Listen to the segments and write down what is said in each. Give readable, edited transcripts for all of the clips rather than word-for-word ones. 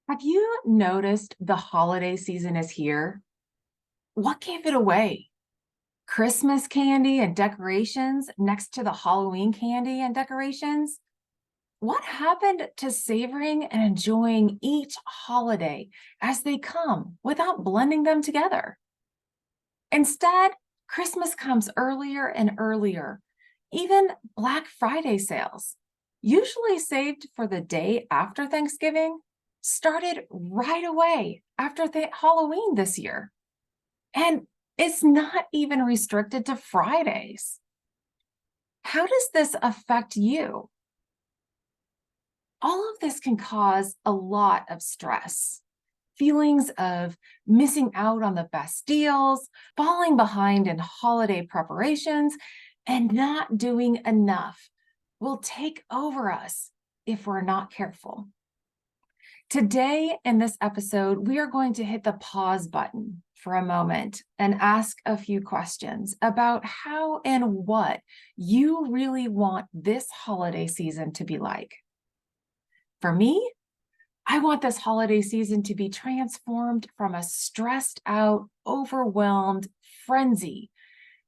Have you noticed the holiday season is here? What gave it away? Christmas candy and decorations next to the Halloween candy and decorations? What happened to savoring and enjoying each holiday as they come without blending them together? Instead, Christmas comes earlier and earlier. Even Black Friday sales, usually saved for the day after Thanksgiving, started right away after Halloween this year. And it's not even restricted to Fridays. How does this affect you? All of this can cause a lot of stress. Feelings of missing out on the best deals, falling behind in holiday preparations, and not doing enough will take over us if we're not careful. Today, in this episode, we are going to hit the pause button for a moment and ask a few questions about how and what you really want this holiday season to be like. For me, I want this holiday season to be transformed from a stressed out, overwhelmed frenzy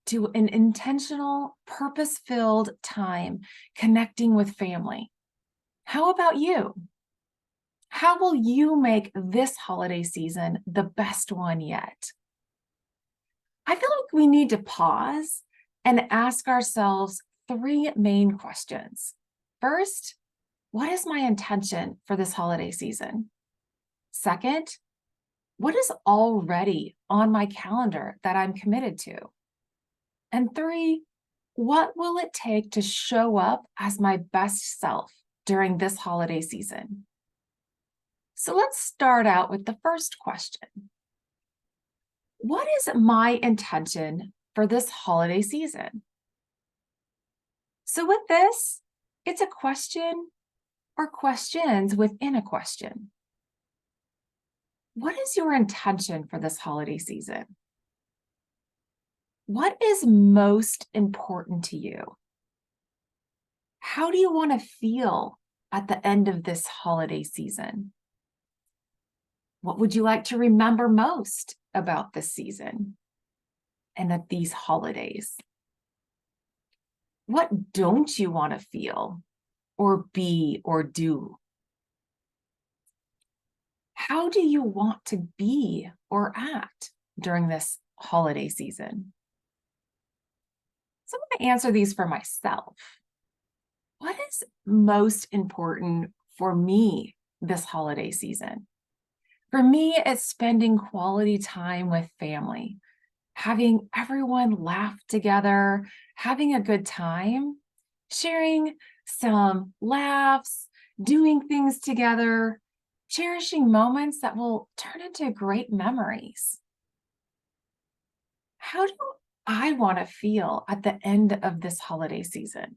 to an intentional, purpose-filled time connecting with family. How about you? How will you make this holiday season the best one yet? I feel like we need to pause and ask ourselves three main questions. First, what is my intention for this holiday season? Second, what is already on my calendar that I'm committed to? And three, what will it take to show up as my best self during this holiday season? So let's start out with the first question. What is my intention for this holiday season? So with this, it's a question or questions within a question. What is your intention for this holiday season? What is most important to you? How do you want to feel at the end of this holiday season? What would you like to remember most about this season and at these holidays? What don't you want to feel or be or do? How do you want to be or act during this holiday season? So I'm going to answer these for myself. What is most important for me this holiday season? For me, it's spending quality time with family, having everyone laugh together, having a good time, sharing some laughs, doing things together, cherishing moments that will turn into great memories. How do I want to feel at the end of this holiday season?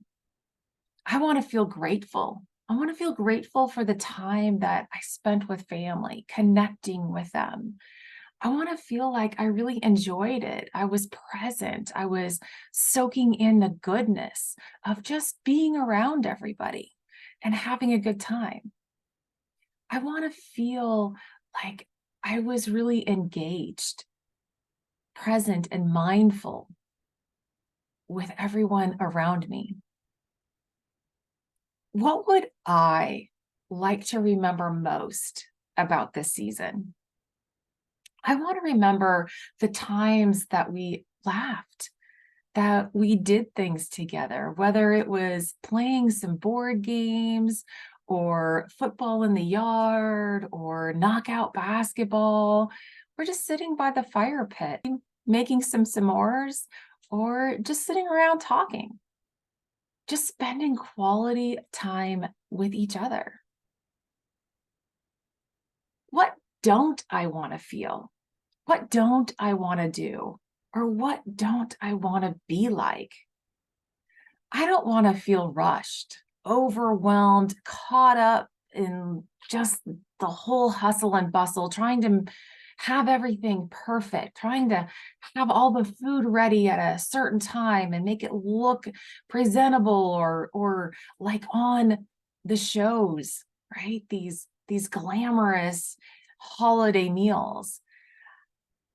I want to feel grateful. I want to feel grateful for the time that I spent with family, connecting with them. I want to feel like I really enjoyed it. I was present. I was soaking in the goodness of just being around everybody and having a good time. I want to feel like I was really engaged, present, and mindful with everyone around me. What would I like to remember most about this season? I want to remember the times that we laughed, that we did things together, whether it was playing some board games or football in the yard or knockout basketball, or just sitting by the fire pit, making some s'mores, or just sitting around talking, just spending quality time with each other. What don't I want to feel? What don't I want to do? Or what don't I want to be like? I don't want to feel rushed, overwhelmed, caught up in just the whole hustle and bustle, trying to have everything perfect, trying to have all the food ready at a certain time and make it look presentable or like on the shows, right? These these glamorous holiday meals.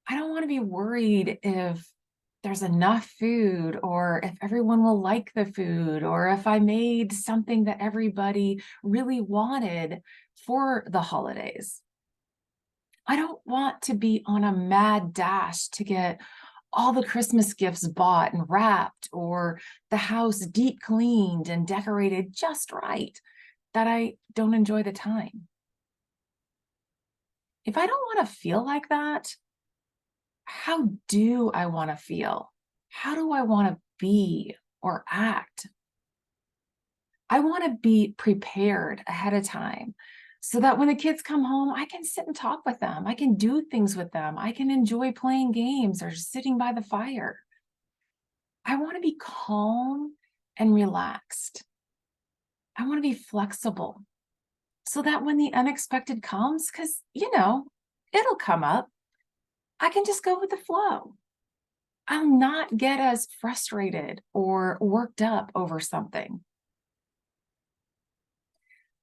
I don't want to be worried if there's enough food or if everyone will like the food or if I made something that everybody really wanted for the holidays. I don't want to be on a mad dash to get all the Christmas gifts bought and wrapped or the house deep cleaned and decorated just right that I don't enjoy the time. If I don't want to feel like that, how do I want to feel? How do I want to be or act? I want to be prepared ahead of time so that when the kids come home, I can sit and talk with them. I can do things with them. I can enjoy playing games or sitting by the fire. I want to be calm and relaxed. I want to be flexible so that when the unexpected comes, because, it'll come up, I can just go with the flow. I'll not get as frustrated or worked up over something.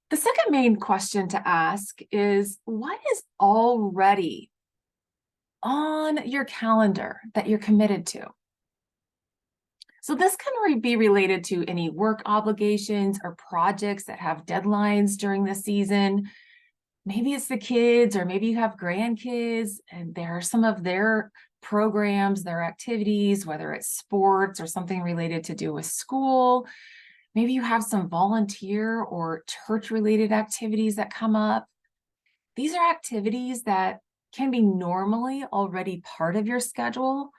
The second main question to ask is, what is already on your calendar that you're committed to? So this can be related to any work obligations or projects that have deadlines during the season. Maybe it's the kids, or maybe you have grandkids, and there are some of their programs, their activities, whether it's sports or something related to do with school. Maybe you have some volunteer or church-related activities that come up. These are activities that can be normally already part of your schedule,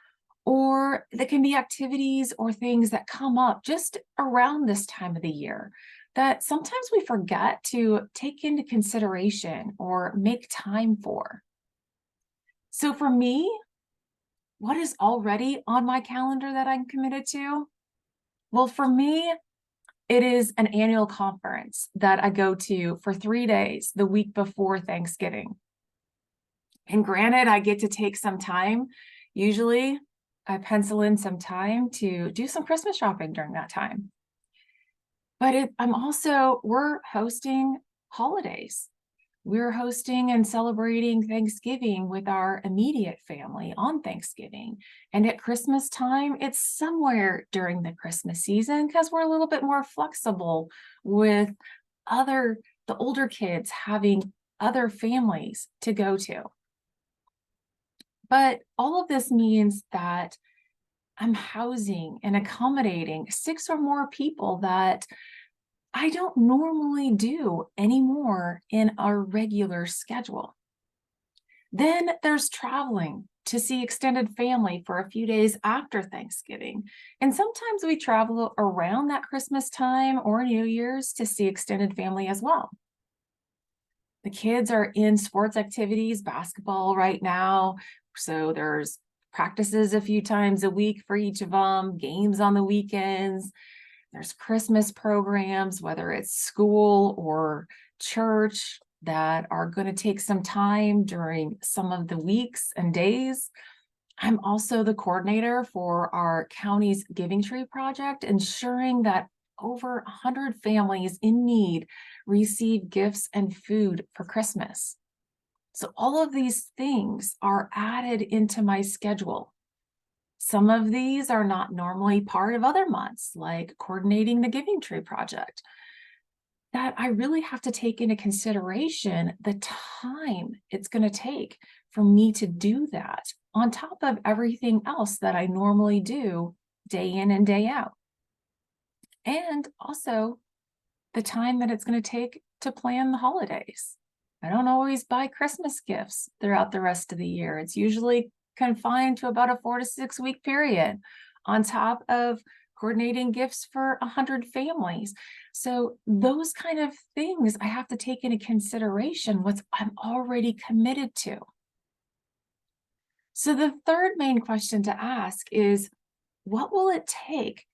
or that can be activities or things that come up just around this time of the year that sometimes we forget to take into consideration or make time for. So for me, what is already on my calendar that I'm committed to? Well, for me, it is an annual conference that I go to for 3 days, the week before Thanksgiving. And granted, I get to take some time. Usually, I pencil in some time to do some Christmas shopping during that time. But we're hosting holidays. We're hosting and celebrating Thanksgiving with our immediate family on Thanksgiving. And at Christmas time, it's somewhere during the Christmas season because we're a little bit more flexible with the older kids having other families to go to. But all of this means that I'm housing and accommodating 6 or more people that I don't normally do anymore in our regular schedule. Then there's traveling to see extended family for a few days after Thanksgiving. And sometimes we travel around that Christmas time or New Year's to see extended family as well. The kids are in sports activities, basketball right now. So there's practices a few times a week for each of them, games on the weekends. There's Christmas programs, whether it's school or church, that are going to take some time during some of the weeks and days. I'm also the coordinator for our county's Giving Tree project, ensuring that over 100 families in need receive gifts and food for Christmas. So all of these things are added into my schedule. Some of these are not normally part of other months, like coordinating the Giving Tree project, that I really have to take into consideration the time it's going to take for me to do that on top of everything else that I normally do day in and day out. And also the time that it's going to take to plan the holidays. I don't always buy Christmas gifts throughout the rest of the year. It's usually confined to about a 4 to 6 week period on top of coordinating gifts for 100 families. So those kind of things I have to take into consideration what I'm already committed to. So the third main question to ask is, what will it take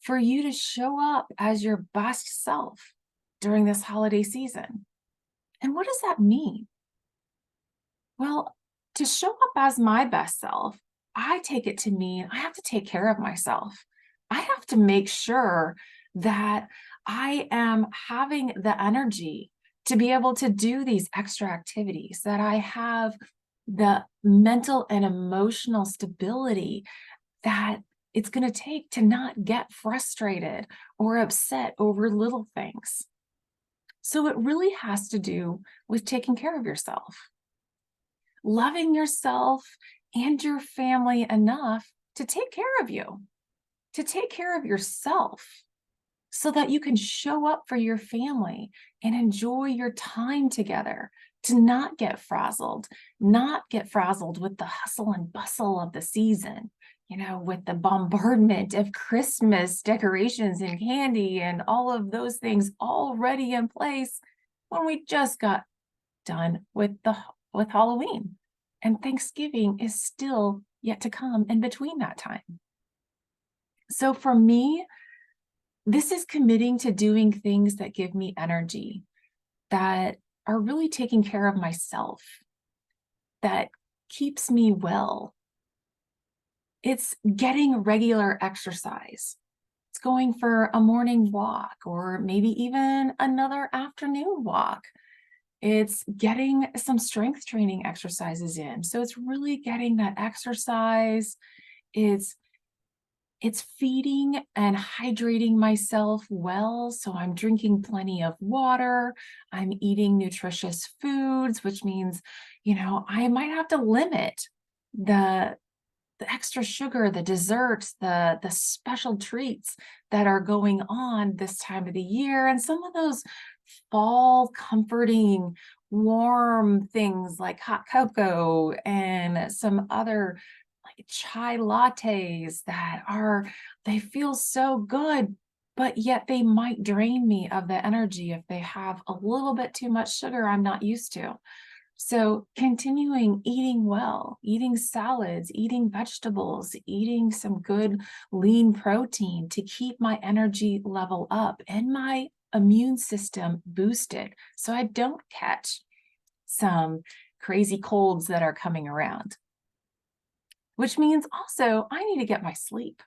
for you to show up as your best self during this holiday season? And what does that mean? Well, to show up as my best self, I take it to mean I have to take care of myself. I have to make sure that I am having the energy to be able to do these extra activities, that I have the mental and emotional stability that it's going to take to not get frustrated or upset over little things. So it really has to do with taking care of yourself, loving yourself and your family enough to take care of you, to take care of yourself, so that you can show up for your family and enjoy your time together, to not get frazzled, with the hustle and bustle of the season, with the bombardment of Christmas decorations and candy and all of those things already in place, when we just got done with Halloween, and Thanksgiving is still yet to come in between that time. So for me, this is committing to doing things that give me energy, that are really taking care of myself, that keeps me well. It's getting regular exercise. It's going for a morning walk, or maybe even another afternoon walk. It's getting some strength training exercises in. So it's really getting that exercise. It's feeding and hydrating myself well. So I'm drinking plenty of water. I'm eating nutritious foods, which means, I might have to limit the extra sugar, the desserts, the special treats that are going on this time of the year, and some of those fall comforting warm things like hot cocoa and some other like chai lattes they feel so good, but yet they might drain me of the energy if they have a little bit too much sugar I'm not used to. So continuing eating well, eating salads, eating vegetables, eating some good lean protein to keep my energy level up and my immune system boosted, so I don't catch some crazy colds that are coming around. Which means also I need to get my sleep.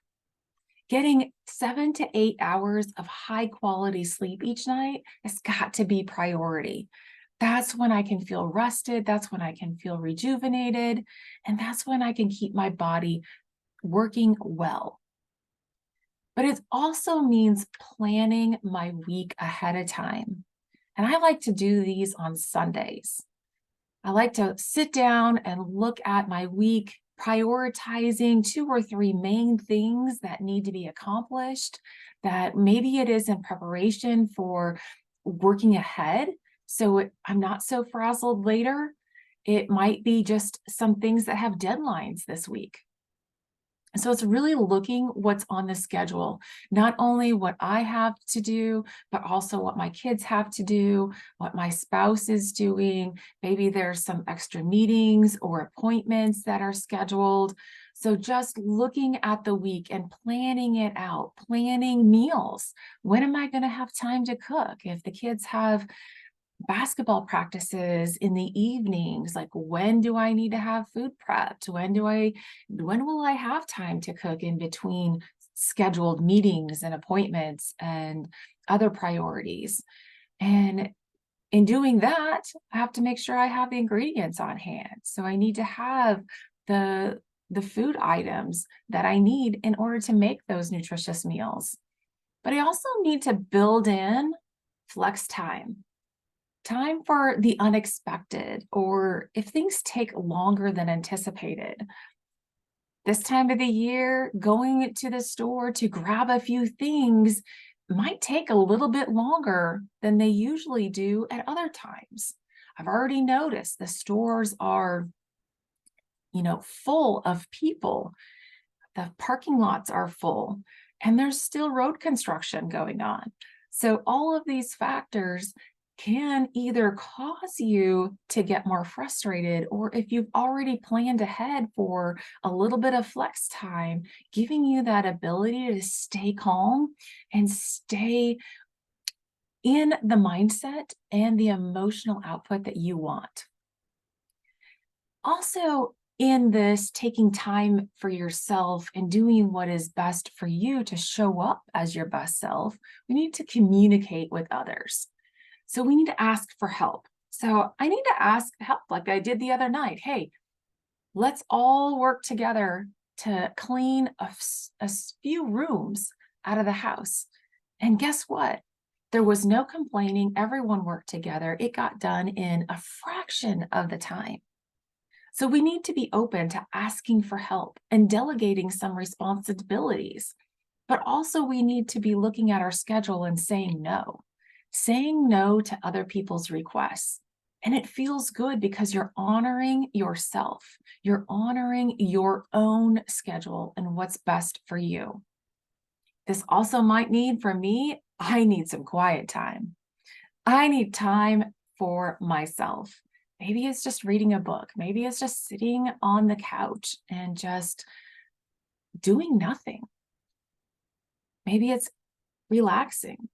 Getting 7 to 8 hours of high quality sleep each night has got to be priority. That's when I can feel rested. That's when I can feel rejuvenated. And that's when I can keep my body working well. But it also means planning my week ahead of time. And I like to do these on Sundays. I like to sit down and look at my week, prioritizing 2 or 3 main things that need to be accomplished, that maybe it is in preparation for working ahead, so I'm not so frazzled later. It might be just some things that have deadlines this week. So it's really looking what's on the schedule, not only what I have to do, but also what my kids have to do, what my spouse is doing. Maybe there's some extra meetings or appointments that are scheduled. So just looking at the week and planning it out, planning meals. When am I going to have time to cook? If the kids have basketball practices in the evenings, like when do I need to have food prepped? When will I have time to cook in between scheduled meetings and appointments and other priorities? And in doing that, I have to make sure I have the ingredients on hand. So I need to have the food items that I need in order to make those nutritious meals. But I also need to build in flex time for the unexpected, or if things take longer than anticipated. This time of the year, going to the store to grab a few things might take a little bit longer than they usually do at other times. I've already noticed the stores are, full of people. The parking lots are full, and there's still road construction going on. So all of these factors can either cause you to get more frustrated, or if you've already planned ahead for a little bit of flex time, giving you that ability to stay calm and stay in the mindset and the emotional output that you want. Also, in this taking time for yourself and doing what is best for you to show up as your best self, we need to communicate with others. So we need to ask for help. So I need to ask help like I did the other night. Hey, let's all work together to clean a few rooms out of the house. And guess what? There was no complaining. Everyone worked together. It got done in a fraction of the time. So we need to be open to asking for help and delegating some responsibilities. But also, we need to be looking at our schedule and saying no to other people's requests. And it feels good because you're honoring yourself. You're honoring your own schedule and what's best for you. This also might need, for me, I need some quiet time. I need time for myself. Maybe it's just reading a book. Maybe it's just sitting on the couch and just doing nothing. Maybe it's relaxing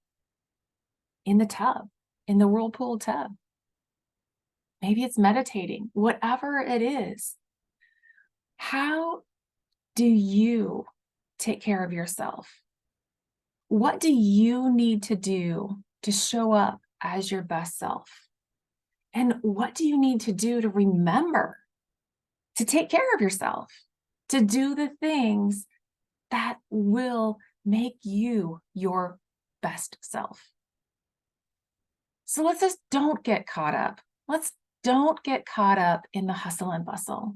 in the tub, in the whirlpool tub. Maybe it's meditating, whatever it is. How do you take care of yourself? What do you need to do to show up as your best self? And what do you need to do to remember to take care of yourself, to do the things that will make you your best self? So let's just don't get caught up. Let's don't get caught up in the hustle and bustle.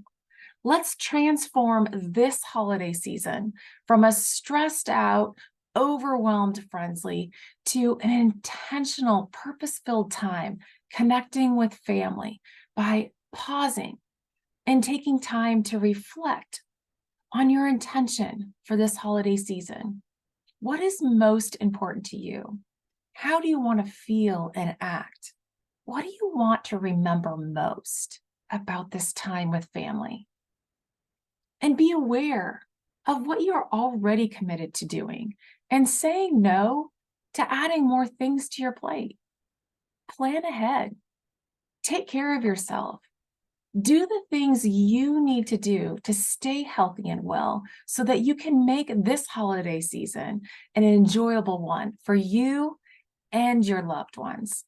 Let's transform this holiday season from a stressed out, overwhelmed Friendly to an intentional, purpose-filled time connecting with family by pausing and taking time to reflect on your intention for this holiday season. What is most important to you? How do you want to feel and act? What do you want to remember most about this time with family? And be aware of what you're already committed to doing and saying no to adding more things to your plate. Plan ahead. Take care of yourself. Do the things you need to do to stay healthy and well so that you can make this holiday season an enjoyable one for you and your loved ones.